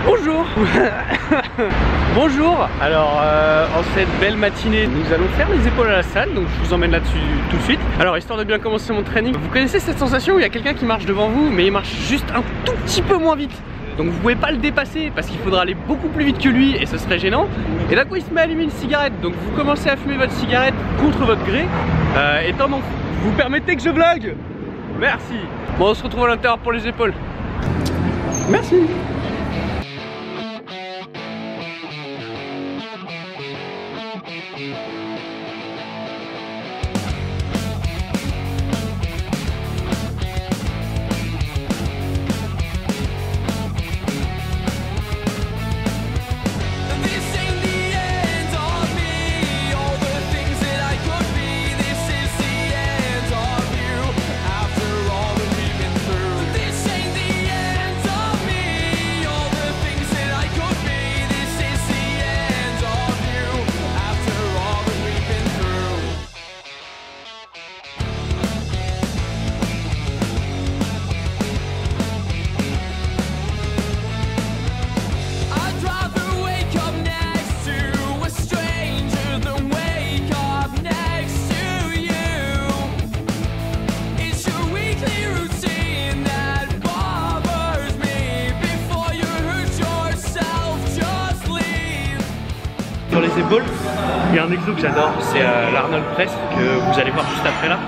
Bonjour. Bonjour. Alors en cette belle matinée, nous allons faire les épaules à la salle, donc je vous emmène là-dessus tout de suite. Alors histoire de bien commencer mon training, vous connaissez cette sensation où il y a quelqu'un qui marche devant vous mais il marche juste un tout petit peu moins vite. Donc vous pouvez pas le dépasser parce qu'il faudra aller beaucoup plus vite que lui et ce serait gênant. Et d'un coup il se met à allumer une cigarette, donc vous commencez à fumer votre cigarette contre votre gré. Étant donc vous permettez que je vlog. Merci. Bon, on se retrouve à l'intérieur pour les épaules. Merci. Sur les épaules, il y a un exo que j'adore, c'est l'Arnold Press que vous allez voir juste après là.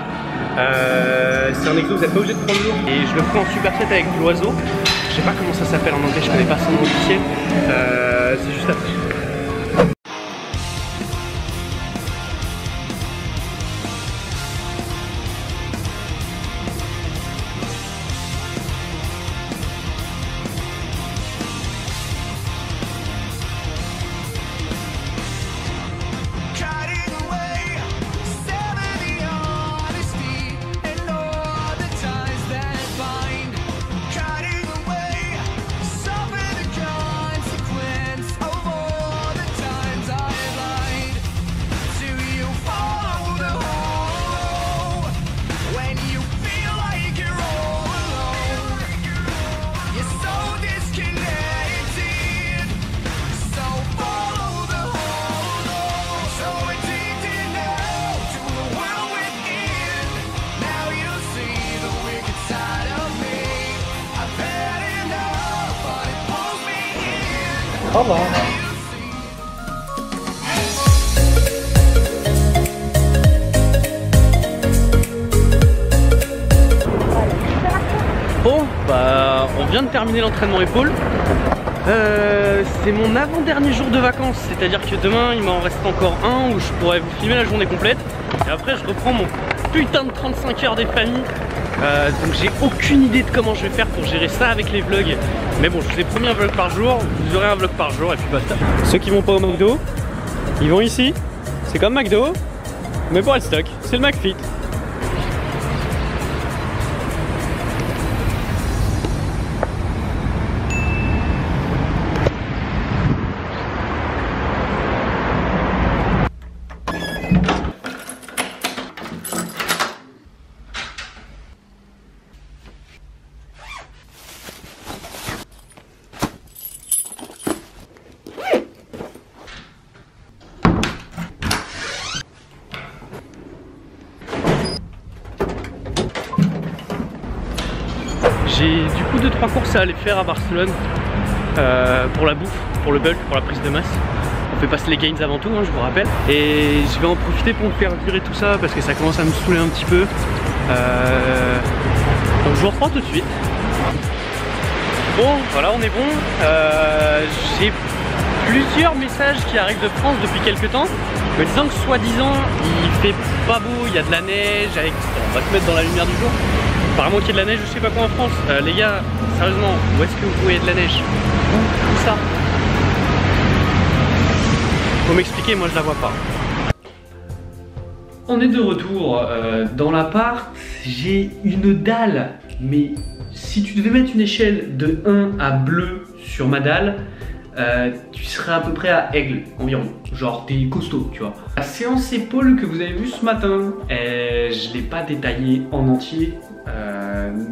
C'est un exo que vous n'êtes pas obligé de prendre lourd et je le fais en superset avec l'oiseau. Je sais pas comment ça s'appelle en anglais, je connais pas son nom officiel. C'est juste après. Au revoir. Bon, bah on vient de terminer l'entraînement épaule. C'est mon avant-dernier jour de vacances, c'est-à-dire que demain il m'en reste encore un où je pourrais vous filmer la journée complète. Et après je reprends mon putain de 35 heures des familles. Donc j'ai aucune idée de comment je vais faire pour gérer ça avec les vlogs. Mais bon, je vous ai promis un vlog par jour, vous aurez un vlog par jour et puis basta. Ceux qui vont pas au McDo, ils vont ici. C'est comme McDo, mais pour le stock, c'est le McFit. J'ai du coup 2-3 courses à aller faire à Barcelone pour la bouffe, pour le bulk, pour la prise de masse. On fait passer les gains avant tout, hein, je vous rappelle. Et je vais en profiter pour me faire virer tout ça parce que ça commence à me saouler un petit peu. Donc je vous reprends tout de suite. Bon, voilà, on est bon. J'ai plusieurs messages qui arrivent de France depuis quelques temps, me disant que soi-disant il fait pas beau, il y a de la neige, on va se mettre dans la lumière du jour. Apparemment qu'il y a de la neige, je sais pas quoi en France. Les gars, sérieusement, où est-ce que vous voyez de la neige? Où ça? Faut m'expliquer, moi je la vois pas. On est de retour dans l'appart. J'ai une dalle, mais si tu devais mettre une échelle de 1 à bleu sur ma dalle, tu serais à peu près à aigle environ. Genre t'es costaud, tu vois. La séance épaule que vous avez vue ce matin, je l'ai pas détaillée en entier,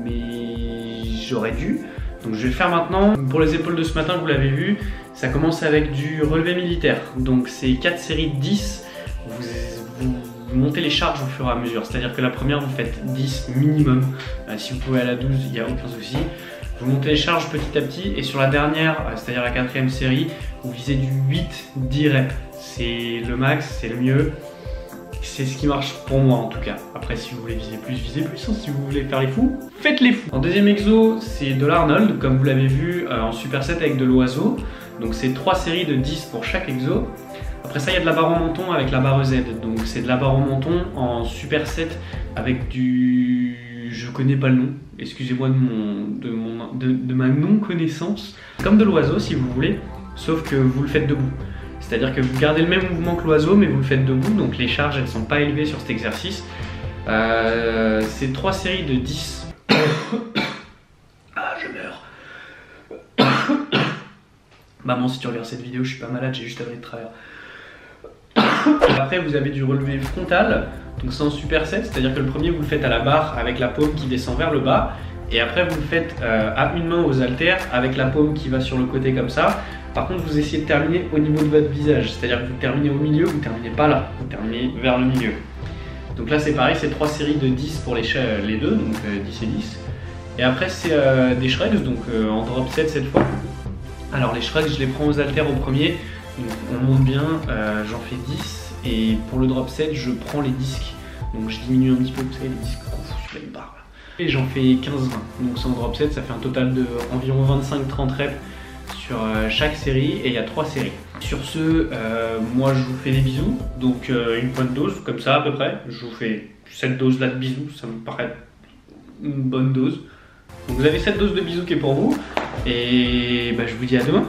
mais j'aurais dû. Donc je vais le faire maintenant. Pour les épaules de ce matin, vous l'avez vu, ça commence avec du relevé militaire. Donc c'est 4 séries de 10. Vous montez les charges au fur et à mesure. C'est-à-dire que la première, vous faites 10 minimum. Si vous pouvez aller à 12, il n'y a aucun souci. Vous montez les charges petit à petit. Et sur la dernière, c'est-à-dire la 4e série, vous visez du 8-10 reps. C'est le max, c'est le mieux. C'est ce qui marche pour moi en tout cas. Après, si vous voulez viser plus, visez plus. Si vous voulez faire les fous, faites les fous. En deuxième exo, c'est de l'Arnold, comme vous l'avez vu en superset avec de l'oiseau. Donc c'est 3 séries de 10 pour chaque exo. Après ça, il y a de la barre au menton avec la barre Z. Donc c'est de la barre au menton en superset avec du... Je connais pas le nom. Excusez-moi de ma non-connaissance. Comme de l'oiseau si vous voulez, sauf que vous le faites debout. C'est-à-dire que vous gardez le même mouvement que l'oiseau, mais vous le faites debout, donc les charges elles sont pas élevées sur cet exercice. C'est 3 séries de 10. Ah, je meurs. Maman, si tu regardes cette vidéo, je suis pas malade, j'ai juste avalé de travers. Après, vous avez du relevé frontal, donc c'est en superset, c'est-à-dire que le premier vous le faites à la barre avec la paume qui descend vers le bas, et après vous le faites à une main aux haltères avec la paume qui va sur le côté comme ça. Par contre, vous essayez de terminer au niveau de votre visage, c'est-à-dire que vous terminez au milieu, vous terminez pas là, vous terminez vers le milieu. Donc là c'est pareil, c'est 3 séries de 10 pour les deux, donc 10 et 10. Et après c'est des shrugs, donc en drop set cette fois. Alors les shrugs, je les prends aux haltères au premier, donc on monte bien, j'en fais 10. Et pour le drop set, je prends les disques, donc je diminue un petit peu, vous savez, les disques qu'on fout sur les barres. Et j'en fais 15-20, donc c'est en drop set, ça fait un total de environ 25-30 reps sur chaque série, et il y a 3 séries. Sur ce, moi je vous fais des bisous, donc une bonne dose, comme ça à peu près. Je vous fais cette dose là de bisous, ça me paraît une bonne dose. Donc vous avez cette dose de bisous qui est pour vous, et bah, je vous dis à demain.